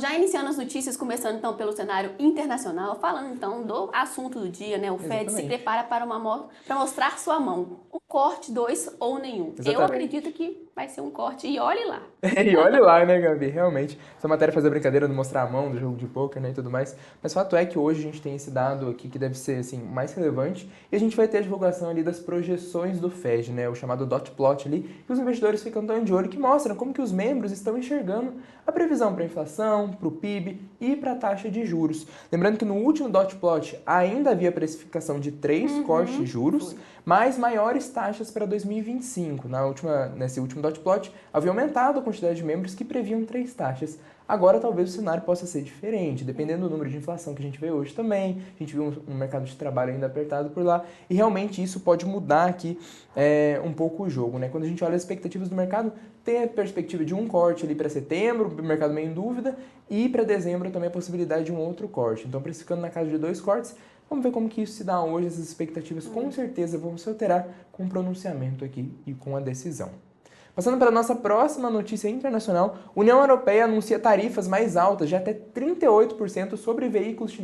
já iniciando as notícias, começando então pelo cenário internacional, falando então do assunto do dia, né? O Fed se prepara para mostrar sua mão. Um corte, dois ou nenhum. Eu acredito que vai ser um corte e olhe lá. E olha lá, né, Gabi? Realmente, essa matéria faz a brincadeira de mostrar a mão do jogo de pôquer, né, e tudo mais. Mas fato é que hoje a gente tem esse dado aqui que deve ser, assim, mais relevante. E a gente vai ter a divulgação ali das projeções do Fed, né, o chamado dot plot ali, que os investidores ficam tão de olho, que mostram como que os membros estão enxergando a previsão para a inflação, para o PIB e para a taxa de juros. Lembrando que no último dot plot ainda havia precificação de 3 cortes de juros, mas maiores taxas para 2025. Nesse último dot plot havia aumentado a quantidade de membros que previam 3 taxas. Agora talvez o cenário possa ser diferente, dependendo do número de inflação que a gente vê hoje também. A gente viu um mercado de trabalho ainda apertado por lá. E realmente isso pode mudar aqui um pouco o jogo, né? Quando a gente olha as expectativas do mercado, tem a perspectiva de um corte ali para setembro, o mercado meio em dúvida, e para dezembro também a possibilidade de um outro corte. Então, precificando na casa de 2 cortes, vamos ver como que isso se dá hoje. Essas expectativas com certeza vão se alterar com o pronunciamento aqui e com a decisão. Passando para a nossa próxima notícia internacional, a União Europeia anuncia tarifas mais altas, de até 38% sobre veículos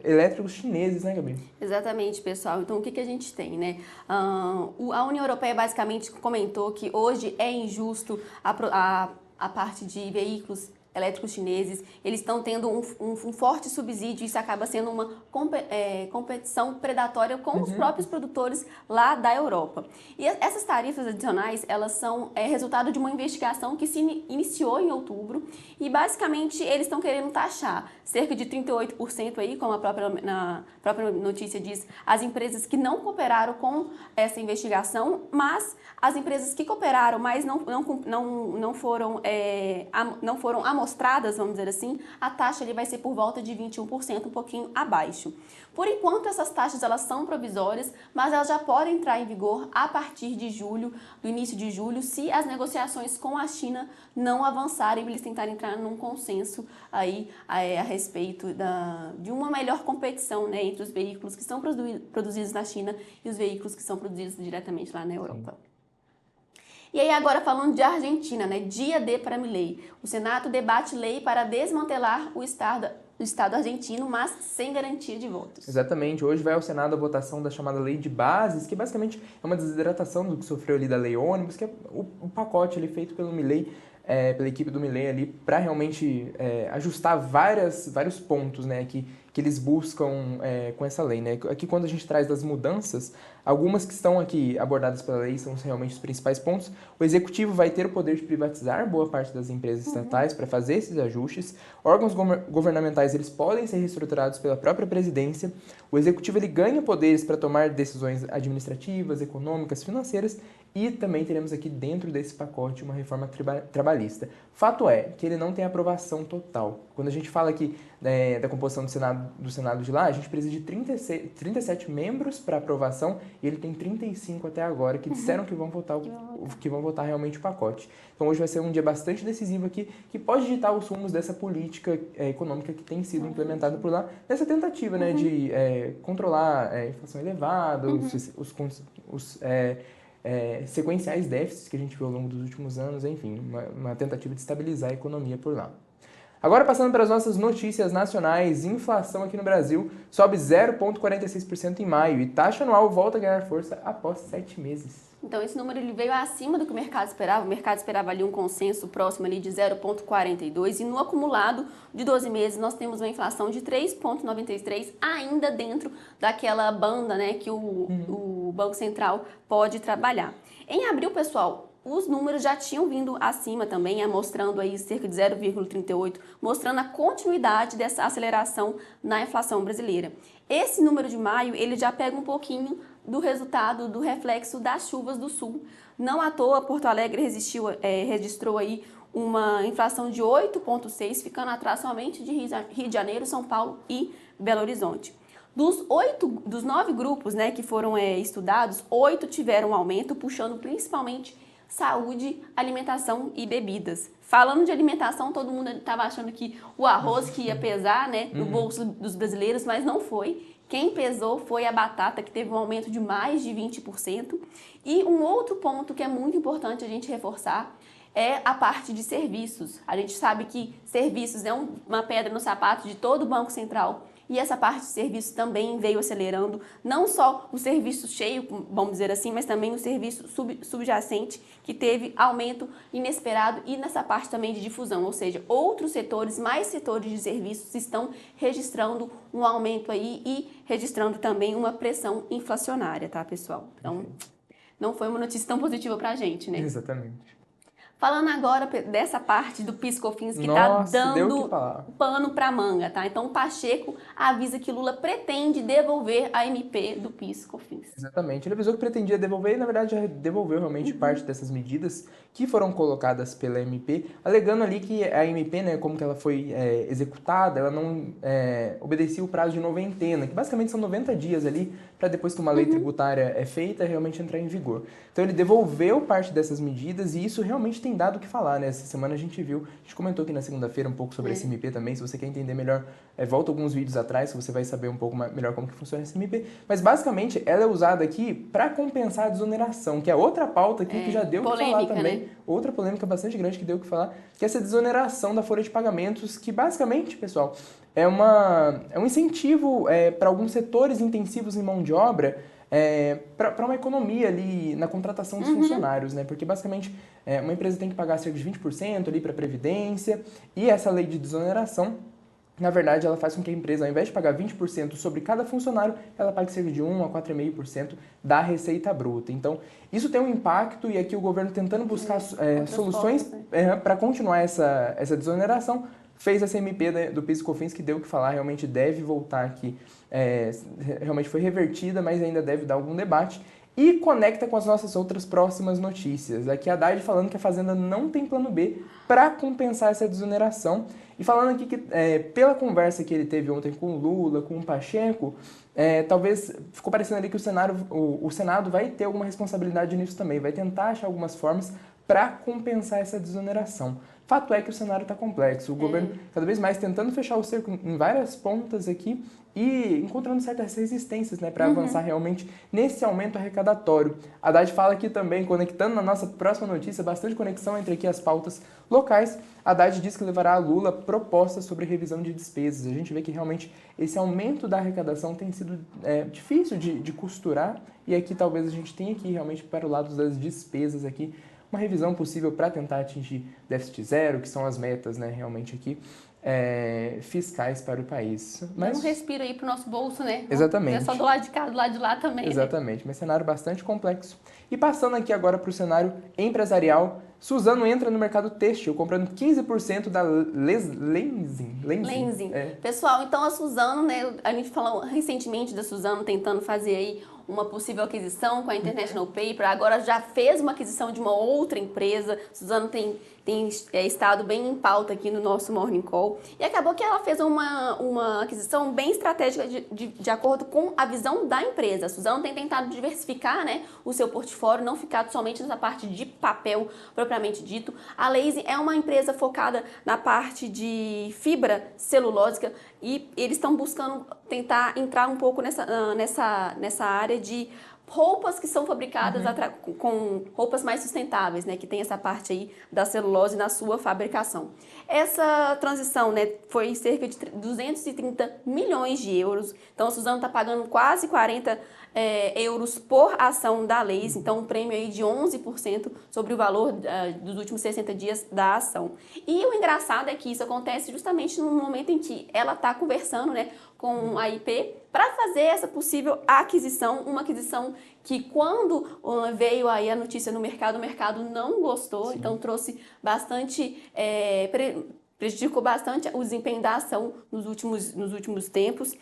elétricos chineses, né, Gabi? Exatamente, pessoal. Então, o que a gente tem, né? A União Europeia basicamente comentou que hoje é injusto a parte de veículos elétricos chineses, eles estão tendo um forte subsídio e isso acaba sendo uma competição predatória com os próprios produtores lá da Europa. E essas tarifas adicionais, elas são resultado de uma investigação que se iniciou em outubro e basicamente eles estão querendo taxar cerca de 38% aí, como na própria notícia diz, as empresas que não cooperaram com essa investigação, mas as empresas que cooperaram, mas não foram amostradas, vamos dizer assim, a taxa ali vai ser por volta de 21%, um pouquinho abaixo. Por enquanto, essas taxas elas são provisórias, mas elas já podem entrar em vigor a partir de julho, do início de julho, se as negociações com a China não avançarem, eles tentarem entrar num consenso aí a respeito de uma melhor competição, né, entre os veículos que são produzidos na China e os veículos que são produzidos diretamente lá na Europa. Sim. E aí agora falando de Argentina, né? Dia D para Milei. O Senado debate lei para desmantelar o Estado argentino, mas sem garantia de votos. Exatamente. Hoje vai ao Senado a votação da chamada Lei de Bases, que basicamente é uma desidratação do que sofreu ali da Lei Ônibus, que é o pacote ali feito pelo Milei, pela equipe do Milei ali, para realmente ajustar vários pontos, né, que eles buscam com essa lei, né? Aqui quando a gente traz das mudanças, algumas que estão aqui abordadas pela lei são realmente os principais pontos. O Executivo vai ter o poder de privatizar boa parte das empresas estatais para fazer esses ajustes. Órgãos governamentais eles podem ser reestruturados pela própria presidência. O Executivo ele ganha poderes para tomar decisões administrativas, econômicas, financeiras e também teremos aqui dentro desse pacote uma reforma trabalhista. Fato é que ele não tem aprovação total. Quando a gente fala aqui da composição do Senado de lá, a gente precisa de 37 membros para aprovação e ele tem 35 até agora que disseram que vão votar realmente o pacote. Então hoje vai ser um dia bastante decisivo aqui que pode ditar os rumos dessa política econômica que tem sido implementada por lá, nessa tentativa né, de controlar a inflação elevada, os sequenciais déficits que a gente viu ao longo dos últimos anos, enfim, uma tentativa de estabilizar a economia por lá. Agora passando para as nossas notícias nacionais, inflação aqui no Brasil sobe 0,46% em maio e taxa anual volta a ganhar força após 7 meses. Então esse número ele veio acima do que o mercado esperava. O mercado esperava ali um consenso próximo ali de 0,42 e no acumulado de 12 meses nós temos uma inflação de 3,93 ainda dentro daquela banda, né, que o Banco Central pode trabalhar. Em abril, pessoal, os números já tinham vindo acima também, mostrando aí cerca de 0,38, mostrando a continuidade dessa aceleração na inflação brasileira. Esse número de maio, ele já pega um pouquinho do resultado, do reflexo das chuvas do sul. Não à toa, Porto Alegre registrou aí uma inflação de 8,6, ficando atrás somente de Rio de Janeiro, São Paulo e Belo Horizonte. Dos 9 grupos né, que foram estudados, 8 tiveram aumento, puxando principalmente saúde, alimentação e bebidas. Falando de alimentação, todo mundo estava achando que o arroz que ia pesar né, no bolso dos brasileiros, mas não foi. Quem pesou foi a batata, que teve um aumento de mais de 20%. E um outro ponto que é muito importante a gente reforçar é a parte de serviços. A gente sabe que serviços é uma pedra no sapato de todo o Banco Central. E essa parte de serviços também veio acelerando, não só o serviço cheio, vamos dizer assim, mas também o serviço subjacente, que teve aumento inesperado, e nessa parte também de difusão, ou seja, outros setores, mais setores de serviços estão registrando um aumento aí e registrando também uma pressão inflacionária, tá, pessoal? Então, não foi uma notícia tão positiva pra gente, né? Exatamente. Falando agora dessa parte do PIS/COFINS que Nossa, tá deu o que dando falar. pano pra manga, tá? Então o Pacheco avisa que Lula pretende devolver a MP do PIS/COFINS. Exatamente. Ele avisou que pretendia devolver e, na verdade, já devolveu realmente parte dessas medidas que foram colocadas pela MP, alegando ali que a MP, né, como que ela foi executada, ela não obedecia o prazo de noventena, que basicamente são 90 dias ali para depois que uma lei tributária é feita, realmente entrar em vigor. Então ele devolveu parte dessas medidas e isso realmente tem dado o que falar, né? Essa semana a gente comentou aqui na segunda-feira um pouco sobre esse MP também, se você quer entender melhor, volta alguns vídeos atrás que você vai saber um pouco melhor como que funciona esse MP, mas basicamente ela é usada aqui para compensar a desoneração, que é outra pauta aqui que já deu o que falar também, né? Outra polêmica bastante grande que deu o que falar, que é essa desoneração da folha de pagamentos, que basicamente, pessoal, é um incentivo para alguns setores intensivos em mão de obra, para uma economia ali na contratação dos funcionários, né? Porque basicamente uma empresa tem que pagar cerca de 20% ali para a Previdência, e essa lei de desoneração, na verdade, ela faz com que a empresa, ao invés de pagar 20% sobre cada funcionário, ela pague cerca de 1 a 4,5% da receita bruta. Então, isso tem um impacto, e aqui o governo tentando buscar soluções para continuar essa desoneração, fez essa MP do PIS/COFINS que deu o que falar, realmente deve voltar aqui, realmente foi revertida, mas ainda deve dar algum debate. E conecta com as nossas outras próximas notícias. Aqui a Haddad falando que a Fazenda não tem plano B para compensar essa desoneração. E falando aqui que, pela conversa que ele teve ontem com o Lula, com o Pacheco, talvez ficou parecendo ali que o Senado vai ter alguma responsabilidade nisso também, vai tentar achar algumas formas para compensar essa desoneração. Fato é que o cenário está complexo, o governo cada vez mais tentando fechar o cerco em várias pontas aqui e encontrando certas resistências, né, para avançar realmente nesse aumento arrecadatório. A Haddad fala aqui também, conectando na nossa próxima notícia, bastante conexão entre aqui as pautas locais. A Haddad diz que levará a Lula propostas sobre revisão de despesas. A gente vê que realmente esse aumento da arrecadação tem sido difícil de costurar, e aqui talvez a gente tenha que ir realmente para o lado das despesas aqui, uma revisão possível para tentar atingir déficit zero, que são as metas, né, realmente aqui, fiscais para o país. Mas um respiro aí para o nosso bolso, né? Exatamente. Não é só do lado de cá, do lado de lá também. Exatamente, mas cenário bastante complexo. E passando aqui agora para o cenário empresarial, Suzano entra no mercado têxtil, comprando 15% da Lenzing. Pessoal, então a Suzano, né, a gente falou recentemente da Suzano tentando fazer aí uma possível aquisição com a International Paper, agora já fez uma aquisição de uma outra empresa. Suzano tem estado bem em pauta aqui no nosso Morning Call, e acabou que ela fez uma aquisição bem estratégica de acordo com a visão da empresa. A Suzano tem tentado diversificar, né, o seu portfólio, não ficar somente nessa parte de papel propriamente dito. A Lenzing é uma empresa focada na parte de fibra celulósica, e eles estão buscando tentar entrar um pouco nessa área de roupas que são fabricadas com roupas mais sustentáveis, né, que tem essa parte aí da celulose na sua fabricação. Essa transição, né, foi cerca de 230 milhões de euros, então a Suzano está pagando quase 40 euros por ação da Lenzing, então um prêmio aí de 11% sobre o valor dos últimos 60 dias da ação. E o engraçado é que isso acontece justamente no momento em que ela está conversando, né, com a IP para fazer essa possível aquisição, uma aquisição que quando veio aí a notícia no mercado, o mercado não gostou. Sim. Então trouxe bastante, prejudicou bastante o desempenho da ação nos últimos tempos.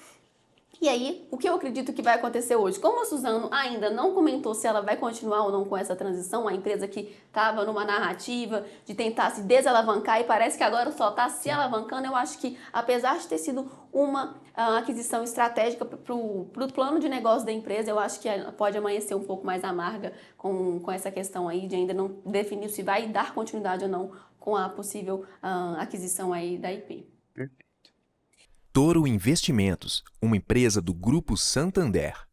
E aí, o que eu acredito que vai acontecer hoje? Como a Suzano ainda não comentou se ela vai continuar ou não com essa transição, a empresa que estava numa narrativa de tentar se desalavancar e parece que agora só está se alavancando, eu acho que, apesar de ter sido uma aquisição estratégica para o plano de negócio da empresa, eu acho que pode amanhecer um pouco mais amarga com essa questão aí de ainda não definir se vai dar continuidade ou não com a possível aquisição aí da IP. Toro Investimentos, uma empresa do Grupo Santander.